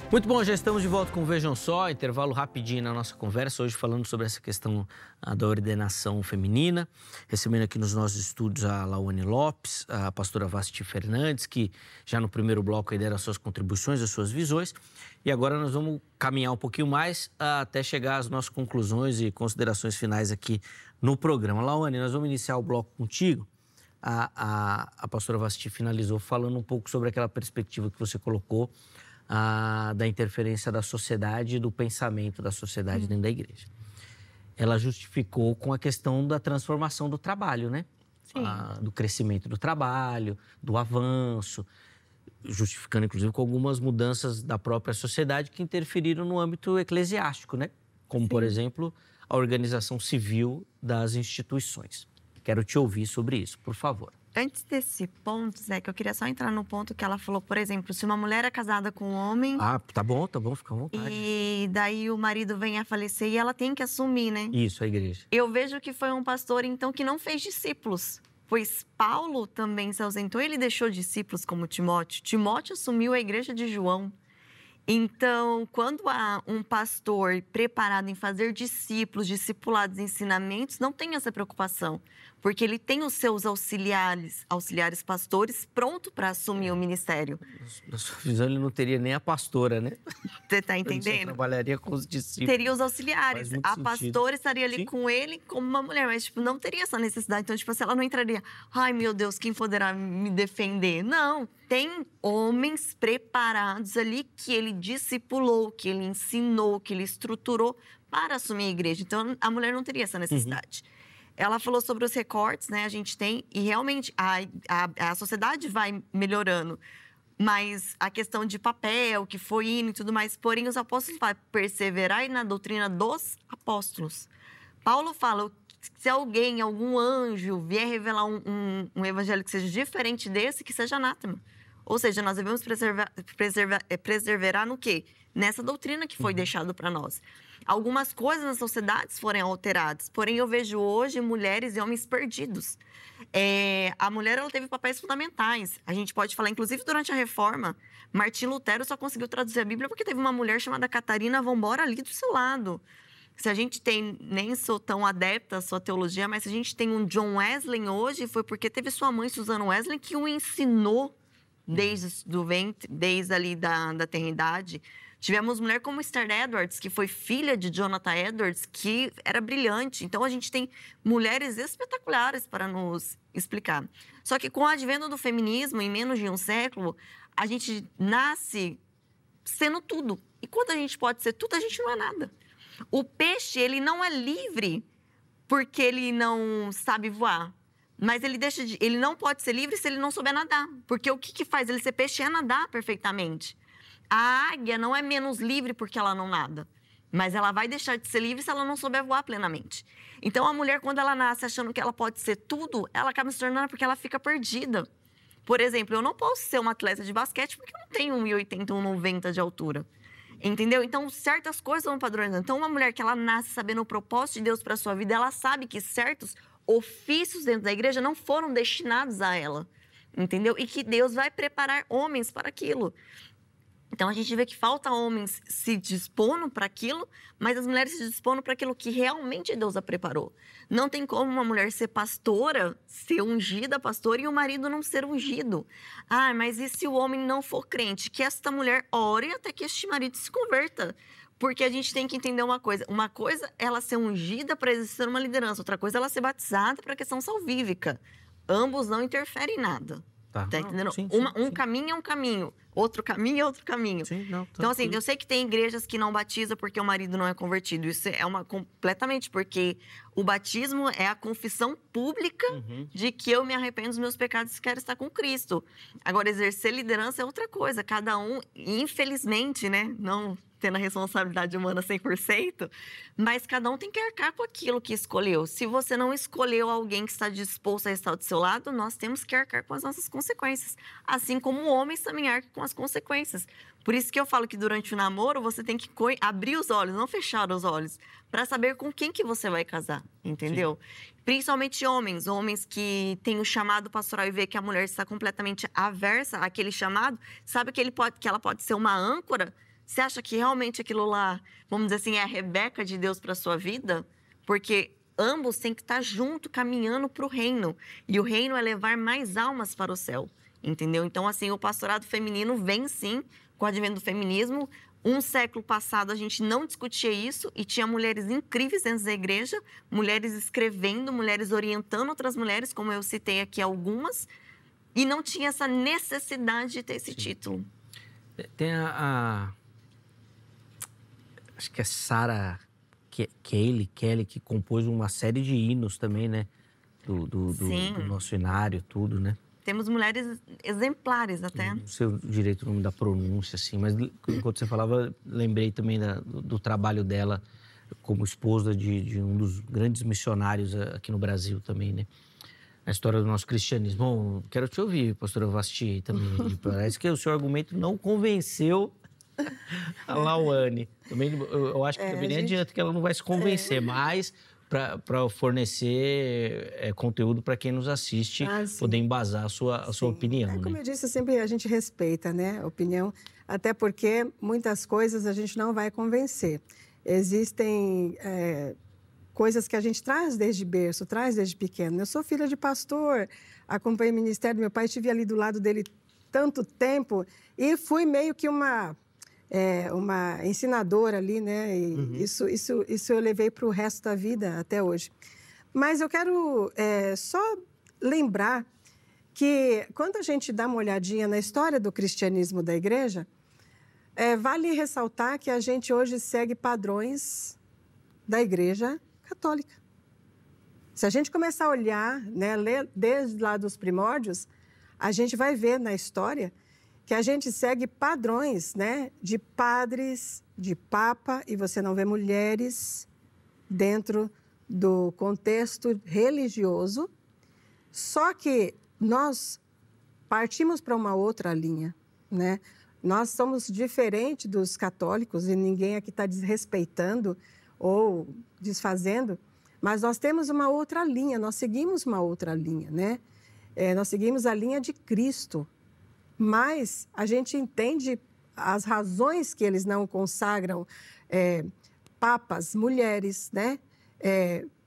Muito bom, já estamos de volta com o Vejam Só, intervalo rapidinho na nossa conversa, hoje falando sobre essa questão da ordenação feminina, recebendo aqui nos nossos estúdios a Lawane Lopes, a pastora Vasti Fernandes, que já no primeiro bloco aí deram as suas contribuições, as suas visões, e agora nós vamos caminhar um pouquinho mais até chegar às nossas conclusões e considerações finais aqui no programa. Lawane, nós vamos iniciar o bloco contigo. A pastora Vasti finalizou falando um pouco sobre aquela perspectiva que você colocou, da interferência da sociedade e do pensamento da sociedade dentro da igreja. Ela justificou com a questão da transformação do trabalho, né? Sim. Do crescimento do trabalho, do avanço, justificando inclusive com algumas mudanças da própria sociedade que interferiram no âmbito eclesiástico, né? Como, Sim. por exemplo, a organização civil das instituições. Quero te ouvir sobre isso, por favor. Antes desse ponto, Zé, que eu queria só entrar no ponto que ela falou, por exemplo, se uma mulher é casada com um homem... Tá bom, fica à vontade. E daí o marido vem a falecer e ela tem que assumir, né? Isso, a igreja. Eu vejo que foi um pastor, então, que não fez discípulos. Pois Paulo também se ausentou, ele deixou discípulos como Timóteo. Timóteo assumiu a igreja de João. Então, quando há um pastor preparado em fazer discípulos, discipulados, ensinamentos, não tem essa preocupação, porque ele tem os seus auxiliares pastores pronto para assumir o ministério. Na sua visão, ele não teria nem a pastora, né? Você está Ele só entendendo? trabalharia com os discípulos. Teria os auxiliares. Faz muito A sentido. pastora estaria ali Sim. com ele como uma mulher, mas tipo, não teria essa necessidade. Então, tipo assim, ela não entraria, ai meu Deus, quem poderá me defender? Não, tem homens preparados ali que ele discipulou, que ele ensinou, que ele estruturou para assumir a igreja. Então, a mulher não teria essa necessidade. Ela falou sobre os recortes, né? A gente tem, e realmente a sociedade vai melhorando. Mas a questão de papel, que foi indo e tudo mais, porém os apóstolos falam, perseverai na doutrina dos apóstolos. Paulo fala, se alguém, algum anjo, vier revelar um evangelho que seja diferente desse, que seja anátema. Ou seja, nós devemos perseverar no quê? Nessa doutrina que foi deixado para nós. Algumas coisas nas sociedades foram alteradas, porém eu vejo hoje mulheres e homens perdidos. A mulher, ela teve papéis fundamentais. A gente pode falar, inclusive durante a Reforma, Martim Lutero só conseguiu traduzir a Bíblia porque teve uma mulher chamada Catarina Vambora ali do seu lado. Se a gente tem, nem sou tão adepta à sua teologia, mas se a gente tem um John Wesley hoje, foi porque teve sua mãe, Susana Wesley, que o ensinou desde do ventre, desde ali da eternidade. Tivemos mulher como Esther Edwards, que foi filha de Jonathan Edwards, que era brilhante. Então, a gente tem mulheres espetaculares para nos explicar. Só que com o advento do feminismo, em menos de um século, a gente nasce sendo tudo. E quando a gente pode ser tudo, a gente não é nada. O peixe, ele não é livre porque ele não sabe voar. Mas ele não pode ser livre se ele não souber nadar. Porque o que faz ele ser peixe é nadar perfeitamente. A águia não é menos livre porque ela não nada, mas ela vai deixar de ser livre se ela não souber voar plenamente. Então, a mulher, quando ela nasce achando que ela pode ser tudo, ela acaba se tornando porque ela fica perdida. Por exemplo, eu não posso ser uma atleta de basquete porque eu não tenho 1,80, 1,90 de altura. Entendeu? Então, certas coisas vão padronizando. Então, uma mulher que ela nasce sabendo o propósito de Deus para a sua vida, ela sabe que certos ofícios dentro da igreja não foram destinados a ela. Entendeu? E que Deus vai preparar homens para aquilo. Então, a gente vê que falta homens se dispondo para aquilo, mas as mulheres se dispondo para aquilo que realmente Deus a preparou. Não tem como uma mulher ser pastora, ser ungida pastora, e o marido não ser ungido. Ah, mas e se o homem não for crente? Que esta mulher ore até que este marido se converta. Porque a gente tem que entender uma coisa. Uma coisa é ela ser ungida para exercer uma liderança. Outra coisa é ela ser batizada para a questão salvífica. Ambos não interferem em nada. Tá entendendo? Sim, Um caminho é um caminho, outro caminho é outro caminho. Sim, não, então, assim, eu sei que tem igrejas que não batizam porque o marido não é convertido. Isso é completamente, porque o batismo é a confissão pública de que eu me arrependo dos meus pecados e quero estar com Cristo. Agora, exercer liderança é outra coisa. Cada um, infelizmente, né, não tendo a responsabilidade humana 100%, mas cada um tem que arcar com aquilo que escolheu. Se você não escolheu alguém que está disposto a estar do seu lado, nós temos que arcar com as nossas consequências. Assim como homens também arcam com as consequências. Por isso que eu falo que durante o namoro, você tem que abrir os olhos, não fechar os olhos, para saber com quem que você vai casar, entendeu? Sim. Principalmente homens que têm o chamado pastoral e vê que a mulher está completamente aversa àquele chamado, sabe que ela pode ser uma âncora. Você acha que realmente aquilo lá, vamos dizer assim, é a Rebeca de Deus para a sua vida? Porque ambos têm que estar junto, caminhando para o reino. E o reino é levar mais almas para o céu, entendeu? Então, assim, o pastorado feminino vem, sim, com o advento do feminismo. Um século passado, a gente não discutia isso e tinha mulheres incríveis dentro da igreja, mulheres escrevendo, mulheres orientando outras mulheres, como eu citei aqui algumas, e não tinha essa necessidade de ter esse título. Tem acho que é Sarah Kelly, que compôs uma série de hinos também, né? Do nosso inário, tudo, né? Temos mulheres exemplares até. Não sei direito o nome da pronúncia, assim, mas enquanto você falava, lembrei também do trabalho dela como esposa de um dos grandes missionários aqui no Brasil também, né? A história do nosso cristianismo. Bom, quero te ouvir, pastora Vasti, também. Parece que o seu argumento não convenceu a Lauane. Também, eu acho que também nem adianta que ela não vai se convencer, mas para fornecer conteúdo para quem nos assiste, poder embasar a sua opinião. Como né? eu disse, sempre a gente respeita, né, a opinião, até porque muitas coisas a gente não vai convencer. Existem coisas que a gente traz desde berço, traz desde pequeno. Eu sou filha de pastor, acompanhei o ministério do meu pai, estive ali do lado dele tanto tempo e fui meio que uma ensinadora ali, né? E isso eu levei para o resto da vida até hoje. Mas eu quero só lembrar que quando a gente dá uma olhadinha na história do cristianismo da igreja, vale ressaltar que a gente hoje segue padrões da igreja católica. Se a gente começar a olhar, né, ler desde lá dos primórdios, a gente vai ver na história que a gente segue padrões, né, de padres, de papa, e você não vê mulheres dentro do contexto religioso. Só que nós partimos para uma outra linha, né? Nós somos diferentes dos católicos, e ninguém aqui está desrespeitando ou desfazendo, mas nós temos uma outra linha, nós seguimos uma outra linha, né? Nós seguimos a linha de Cristo. Mas a gente entende as razões que eles não consagram papas, mulheres, né?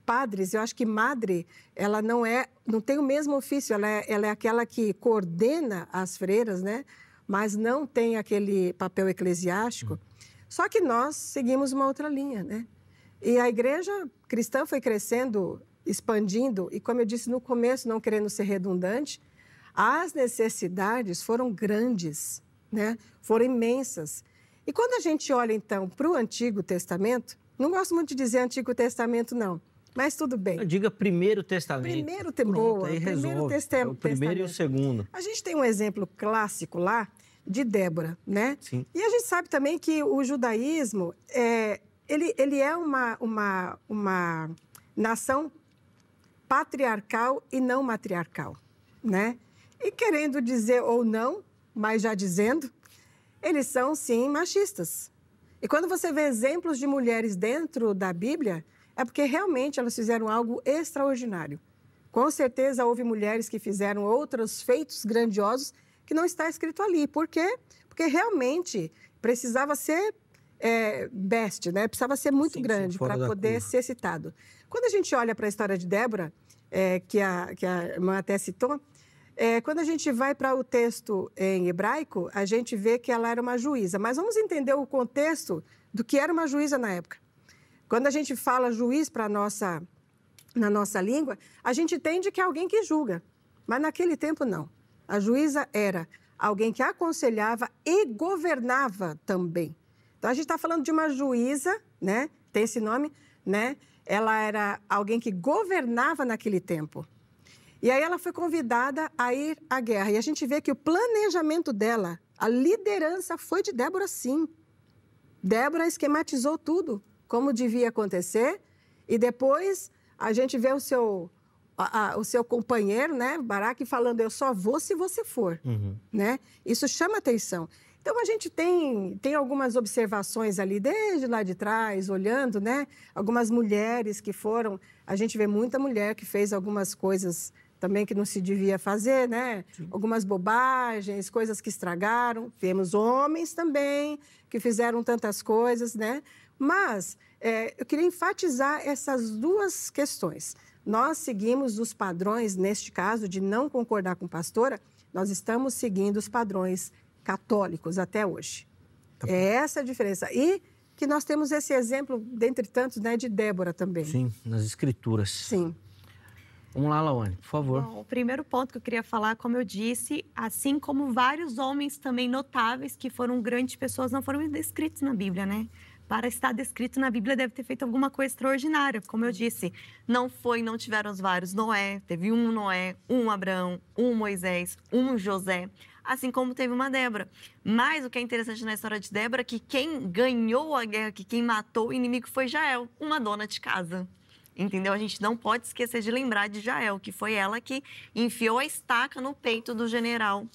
Padres. Eu acho que madre, ela não tem o mesmo ofício, ela é aquela que coordena as freiras, né? Mas não tem aquele papel eclesiástico. Só que nós seguimos uma outra linha, né? E a igreja cristã foi crescendo, expandindo, e como eu disse no começo, não querendo ser redundante, as necessidades foram grandes, né? Foram imensas. E quando a gente olha, então, para o Antigo Testamento, não gosto muito de dizer Antigo Testamento, não, mas tudo bem. Diga Primeiro Testamento. Primeiro Testamento. O primeiro e o segundo. A gente tem um exemplo clássico lá de Débora, né? Sim. E a gente sabe também que o judaísmo, ele é uma nação patriarcal e não matriarcal, né? E querendo dizer ou não, mas já dizendo, eles são, sim, machistas. E quando você vê exemplos de mulheres dentro da Bíblia, é porque realmente elas fizeram algo extraordinário. Com certeza houve mulheres que fizeram outros feitos grandiosos que não está escrito ali. Por quê? Porque realmente precisava ser best, né? Precisava ser muito grande para poder ser citado. Quando a gente olha para a história de Débora, que a irmã até citou, quando a gente vai para o texto em hebraico, a gente vê que ela era uma juíza. Mas vamos entender o contexto do que era uma juíza na época. Quando a gente fala juiz na nossa língua, a gente entende que é alguém que julga. Mas naquele tempo, não. A juíza era alguém que aconselhava e governava também. Então, a gente está falando de uma juíza, né? Tem esse nome, né? Ela era alguém que governava naquele tempo. E aí ela foi convidada a ir à guerra. E a gente vê que o planejamento dela, a liderança foi de Débora, sim. Débora esquematizou tudo, como devia acontecer. E depois a gente vê o seu companheiro, né, Baraque, falando, eu só vou se você for. Né? Isso chama atenção. Então, a gente tem algumas observações ali, desde lá de trás, olhando, né? Algumas mulheres que foram... A gente vê muita mulher que fez algumas coisas também que não se devia fazer, né? Sim. Algumas bobagens, coisas que estragaram. Vemos homens também que fizeram tantas coisas, né? Mas eu queria enfatizar essas duas questões. Nós seguimos os padrões, neste caso, de não concordar com pastora, nós estamos seguindo os padrões católicos até hoje. Tá. É essa a diferença. E que nós temos esse exemplo, dentre tantos, né, de Débora também. Sim, nas escrituras. Sim. Vamos lá, Lawane, por favor. Bom, o primeiro ponto que eu queria falar, como eu disse, assim como vários homens também notáveis que foram grandes pessoas, não foram descritos na Bíblia, né? Para estar descrito na Bíblia, deve ter feito alguma coisa extraordinária. Como eu disse, não tiveram os vários Noé, teve um Noé, um Abraão, um Moisés, um José, assim como teve uma Débora. Mas o que é interessante na história de Débora é que quem ganhou a guerra, que quem matou o inimigo foi Jael, uma dona de casa. Entendeu? A gente não pode esquecer de lembrar de Jael, que foi ela que enfiou a estaca no peito do general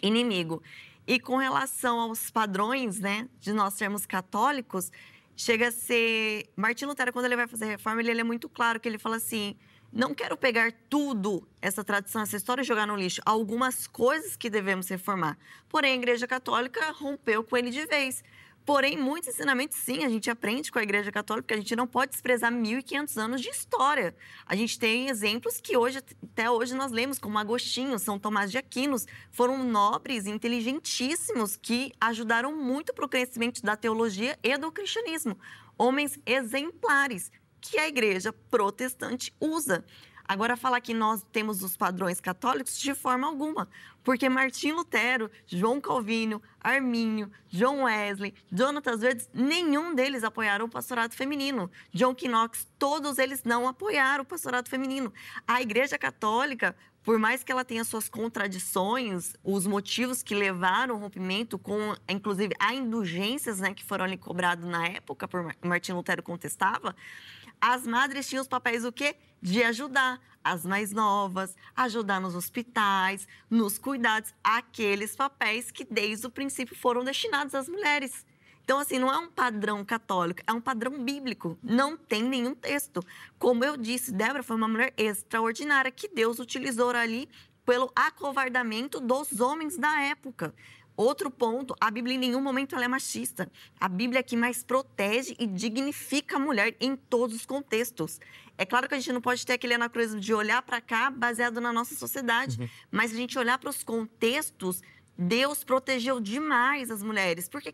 inimigo. E com relação aos padrões, né, de nós sermos católicos, chega a ser... Martim Lutero, quando ele vai fazer a reforma, ele é muito claro, que ele fala assim, não quero pegar tudo, essa tradição, essa história, e jogar no lixo. Há algumas coisas que devemos reformar. Porém, a Igreja Católica rompeu com ele de vez. Porém, muitos ensinamentos, sim, a gente aprende com a Igreja Católica, porque a gente não pode desprezar 1.500 anos de história. A gente tem exemplos que até hoje nós lemos, como Agostinho, São Tomás de Aquino, foram nobres, inteligentíssimos, que ajudaram muito para o crescimento da teologia e do cristianismo. Homens exemplares, que a Igreja protestante usa. Agora, falar que nós temos os padrões católicos, de forma alguma. Porque Martim Lutero, João Calvino, Armínio, John Wesley, Jonatas Verdes, nenhum deles apoiaram o pastorado feminino. John Knox, todos eles não apoiaram o pastorado feminino. A Igreja Católica, por mais que ela tenha suas contradições, os motivos que levaram ao rompimento, com, inclusive, as indulgências, né, que foram ali cobradas na época, por Martim Lutero contestava, as madres tinham os papéis o quê? De ajudar as mais novas, ajudar nos hospitais, nos cuidados, aqueles papéis que desde o princípio foram destinados às mulheres. Então, assim, não é um padrão católico, é um padrão bíblico. Não tem nenhum texto. Como eu disse, Débora foi uma mulher extraordinária que Deus utilizou ali pelo acovardamento dos homens da época. Outro ponto, a Bíblia em nenhum momento ela é machista. A Bíblia é que mais protege e dignifica a mulher em todos os contextos. É claro que a gente não pode ter aquele anacronismo de olhar para cá baseado na nossa sociedade, mas a gente olhar para os contextos, Deus protegeu demais as mulheres. Por que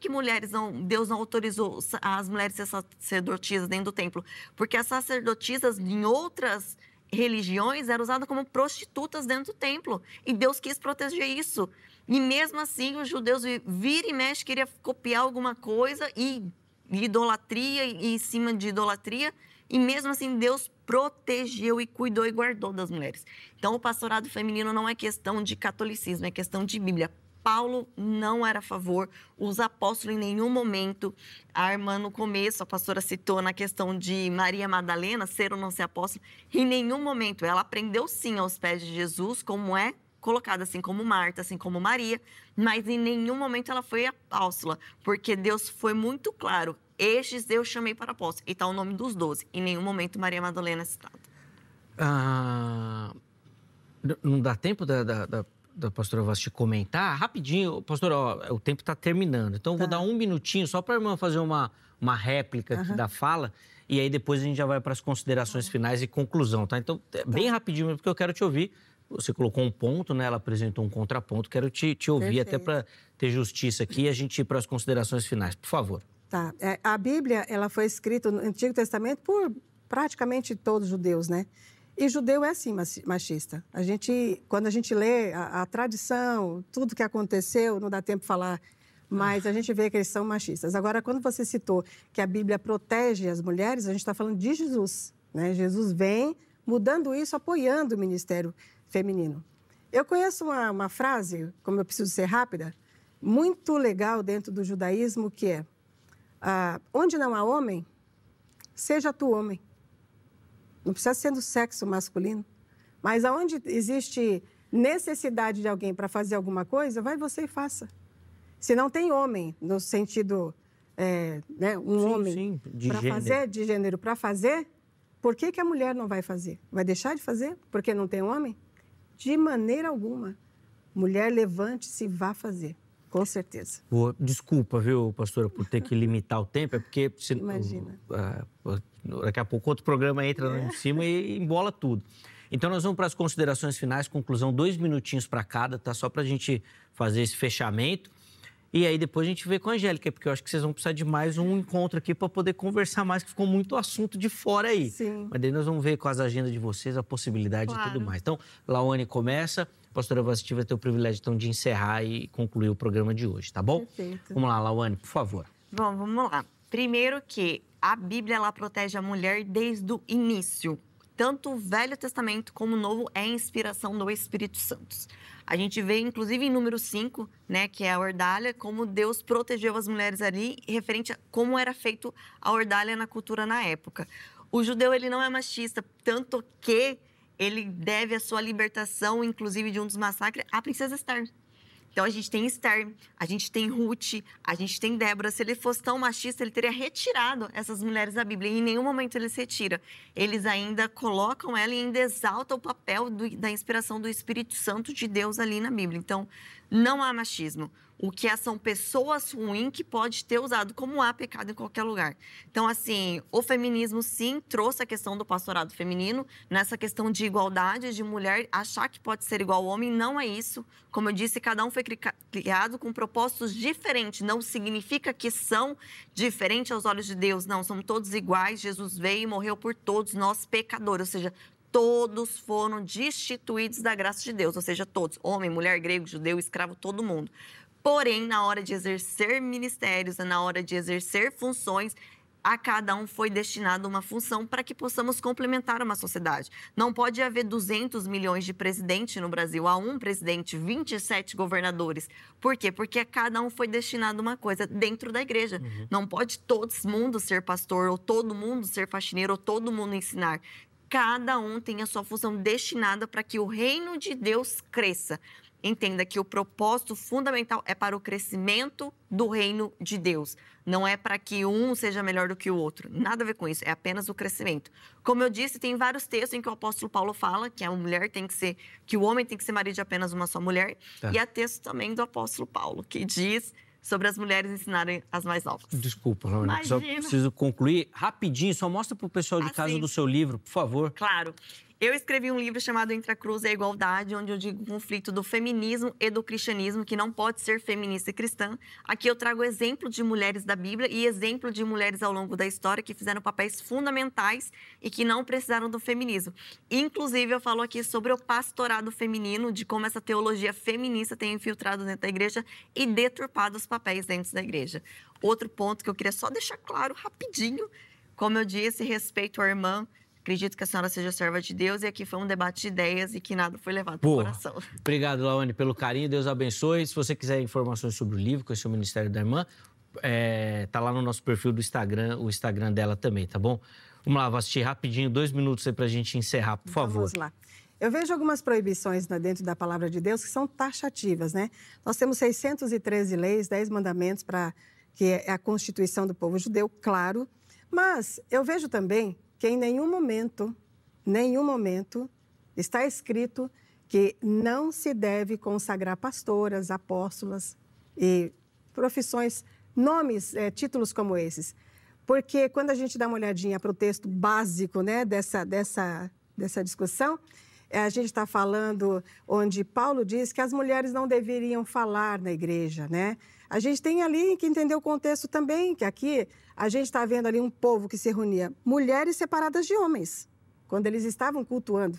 Deus não autorizou as mulheres ser sacerdotisas dentro do templo? Porque as sacerdotisas em outras religiões eram usadas como prostitutas dentro do templo. E Deus quis proteger isso. E mesmo assim, os judeus vira e mexe, queria copiar alguma coisa e idolatria e em cima de idolatria. E mesmo assim, Deus protegeu e cuidou e guardou das mulheres. Então, o pastorado feminino não é questão de catolicismo, é questão de Bíblia. Paulo não era a favor, os apóstolos em nenhum momento. A irmã no começo, a pastora citou na questão de Maria Madalena, ser ou não ser apóstolo. Em nenhum momento, ela aprendeu sim aos pés de Jesus, como é colocada, assim como Marta, assim como Maria, mas em nenhum momento ela foi apóstola, porque Deus foi muito claro, estes eu chamei para apóstolo, e está o nome dos 12, em nenhum momento Maria Madalena é citada. Não dá tempo da pastora Vasti comentar? Rapidinho, pastora, o tempo está terminando, então vou dar um minutinho só para a irmã fazer uma réplica aqui da fala, e aí depois a gente já vai para as considerações finais e conclusão, tá? Então, bem rapidinho, porque eu quero te ouvir. Você colocou um ponto, né? Ela apresentou um contraponto. Quero te ouvir. Perfeito. Até para ter justiça aqui e a gente ir para as considerações finais. Por favor. Tá. A Bíblia, ela foi escrita no Antigo Testamento por praticamente todos os judeus, né? E judeu é sim machista. Quando a gente lê a tradição, tudo que aconteceu, não dá tempo de falar, mas a gente vê que eles são machistas. Agora, quando você citou que a Bíblia protege as mulheres, a gente está falando de Jesus, né? Jesus vem mudando isso, apoiando o ministério feminino. Eu conheço uma frase, como eu preciso ser rápida, muito legal dentro do judaísmo, que é: onde não há homem, seja tu homem. Não precisa ser do sexo masculino, mas aonde existe necessidade de alguém para fazer alguma coisa, vai você e faça. Se não tem homem, no sentido, né, homem para fazer, de gênero para fazer, por que a mulher não vai fazer? Vai deixar de fazer porque não tem homem? De maneira alguma. Mulher, levante-se e vá fazer. Com certeza. Desculpa, viu, pastora, por ter que limitar o tempo, é porque... Imagina. Daqui a pouco outro programa entra lá em cima e embola tudo. Então, nós vamos para as considerações finais, conclusão, 2 minutinhos para cada, tá? Só para a gente fazer esse fechamento. E aí, depois a gente vê com a Angélica, porque eu acho que vocês vão precisar de mais um encontro aqui para poder conversar mais, que ficou muito assunto de fora aí. Sim. Mas daí nós vamos ver com as agendas de vocês a possibilidade e tudo mais. Então, Lawane começa, a pastora Vasti vai ter o privilégio, então, de encerrar e concluir o programa de hoje, tá bom? Perfeito. Vamos lá, Lawane, por favor. Bom, vamos lá. Primeiro que a Bíblia, ela protege a mulher desde o início. Tanto o Velho Testamento como o Novo é inspiração do Espírito Santo. A gente vê, inclusive, em número 5, né, que é a orvalha, como Deus protegeu as mulheres ali, referente a como era feito a orvalha na cultura na época. O judeu, ele não é machista, tanto que ele deve a sua libertação, inclusive de um dos massacres, à princesa Esther. Então, a gente tem Esther, a gente tem Ruth, a gente tem Débora. Se ele fosse tão machista, ele teria retirado essas mulheres da Bíblia. E em nenhum momento ele se retira. Eles ainda colocam ela e ainda exaltam o papel da inspiração do Espírito Santo de Deus ali na Bíblia. Então, não há machismo. O que são pessoas ruins que pode ter usado, como há pecado em qualquer lugar. Então, assim, o feminismo, sim, trouxe a questão do pastorado feminino, nessa questão de igualdade, de mulher achar que pode ser igual ao homem, não é isso. Como eu disse, cada um foi criado com propósitos diferentes, não significa que são diferentes aos olhos de Deus, não, somos todos iguais. Jesus veio e morreu por todos nós pecadores, ou seja, todos foram destituídos da graça de Deus, ou seja, todos, homem, mulher, grego, judeu, escravo, todo mundo. Porém, na hora de exercer ministérios, na hora de exercer funções, a cada um foi destinada uma função para que possamos complementar uma sociedade. Não pode haver 200 milhões de presidentes no Brasil, há um presidente, 27 governadores. Por quê? Porque a cada um foi destinado uma coisa dentro da igreja. Não pode todo mundo ser pastor, ou todo mundo ser faxineiro, ou todo mundo ensinar. Cada um tem a sua função destinada para que o reino de Deus cresça. Entenda que o propósito fundamental é para o crescimento do reino de Deus. Não é para que um seja melhor do que o outro. Nada a ver com isso, é apenas o crescimento. Como eu disse, tem vários textos em que o apóstolo Paulo fala que a mulher tem que ser, que o homem tem que ser marido de apenas uma só mulher. Tá. E há texto também do apóstolo Paulo, que diz sobre as mulheres ensinarem as mais novas. Desculpa, Lawane, só preciso concluir rapidinho. Só mostra para o pessoal de casa do seu livro, por favor. Claro. Eu escrevi um livro chamado Entre a Cruz e a Igualdade, onde eu digo o conflito do feminismo e do cristianismo, que não pode ser feminista e cristã. Aqui eu trago exemplo de mulheres da Bíblia e exemplo de mulheres ao longo da história que fizeram papéis fundamentais e que não precisaram do feminismo. Inclusive, eu falo aqui sobre o pastorado feminino, de como essa teologia feminista tem infiltrado dentro da igreja e deturpado os papéis dentro da igreja. Outro ponto que eu queria só deixar claro rapidinho, como eu disse, respeito à irmã. Acredito que a senhora seja serva de Deus e aqui foi um debate de ideias e que nada foi levado para o coração. Obrigado, Lawane, pelo carinho. Deus abençoe. Se você quiser informações sobre o livro, conhecer o Ministério da Irmã, tá lá no nosso perfil do Instagram, o Instagram dela também, tá bom? Vamos lá, Vasti, rapidinho, 2 minutos aí para a gente encerrar, por favor. Vamos lá. Eu vejo algumas proibições dentro da palavra de Deus que são taxativas, né? Nós temos 613 leis, 10 mandamentos, que é a constituição do povo judeu, claro. Mas eu vejo também que em nenhum momento está escrito que não se deve consagrar pastoras, apóstolas e profissões, nomes, títulos como esses. Porque quando a gente dá uma olhadinha para o texto básico, né, dessa discussão, a gente está falando onde Paulo diz que as mulheres não deveriam falar na igreja, né? A gente tem ali que entender o contexto também, que aqui a gente está vendo ali um povo que se reunia, mulheres separadas de homens. quando eles estavam cultuando,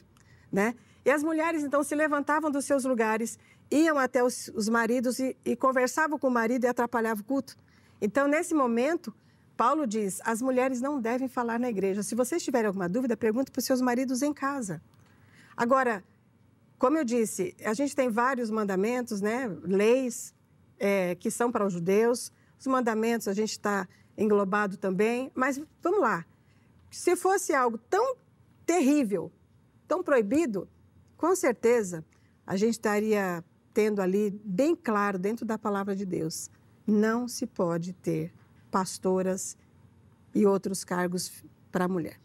né? E as mulheres, então, se levantavam dos seus lugares, iam até os maridos e conversavam com o marido e atrapalhavam o culto. Então, nesse momento, Paulo diz, as mulheres não devem falar na igreja. Se vocês tiverem alguma dúvida, pergunte para os seus maridos em casa. Agora, como eu disse, a gente tem vários mandamentos, né? Leis que são para os judeus. Os mandamentos a gente está englobado também. Mas, vamos lá. Se fosse algo tão terrível, tão proibido, com certeza a gente estaria tendo ali bem claro dentro da palavra de Deus. Não se pode ter pastoras e outros cargos para a mulher.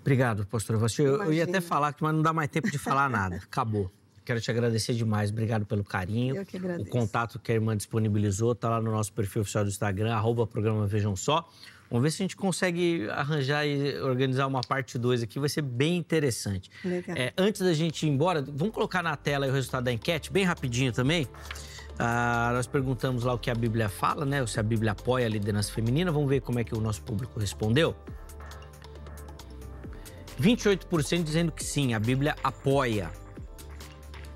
Obrigado, pastora Vasti. Eu ia até falar, mas não dá mais tempo de falar nada. Acabou. Quero te agradecer demais. Obrigado pelo carinho. Eu que agradeço. O contato que a irmã disponibilizou está lá no nosso perfil oficial do Instagram, @programa Vejam Só. Vamos ver se a gente consegue arranjar e organizar uma parte 2 aqui. Vai ser bem interessante. Legal. Antes da gente ir embora, vamos colocar na tela aí o resultado da enquete, bem rapidinho também. Nós perguntamos lá o que a Bíblia fala, né? Se a Bíblia apoia a liderança feminina. Vamos ver como é que o nosso público respondeu. 28% dizendo que sim, a Bíblia apoia.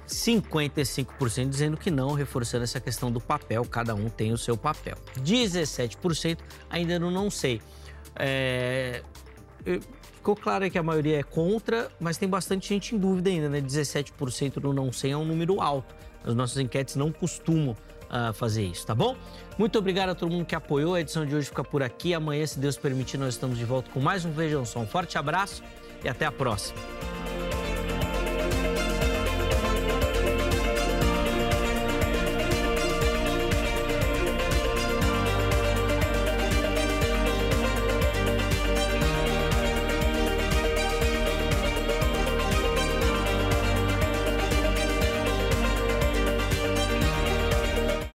55% dizendo que não, reforçando essa questão do papel, cada um tem o seu papel. 17% ainda não sei. Ficou claro aí que a maioria é contra, mas tem bastante gente em dúvida ainda, né? 17% no não sei é um número alto. As nossas enquetes não costumam fazer isso, tá bom? Muito obrigado a todo mundo que apoiou. A edição de hoje fica por aqui. Amanhã, se Deus permitir, nós estamos de volta com mais um Vejam Só. Um forte abraço e até a próxima.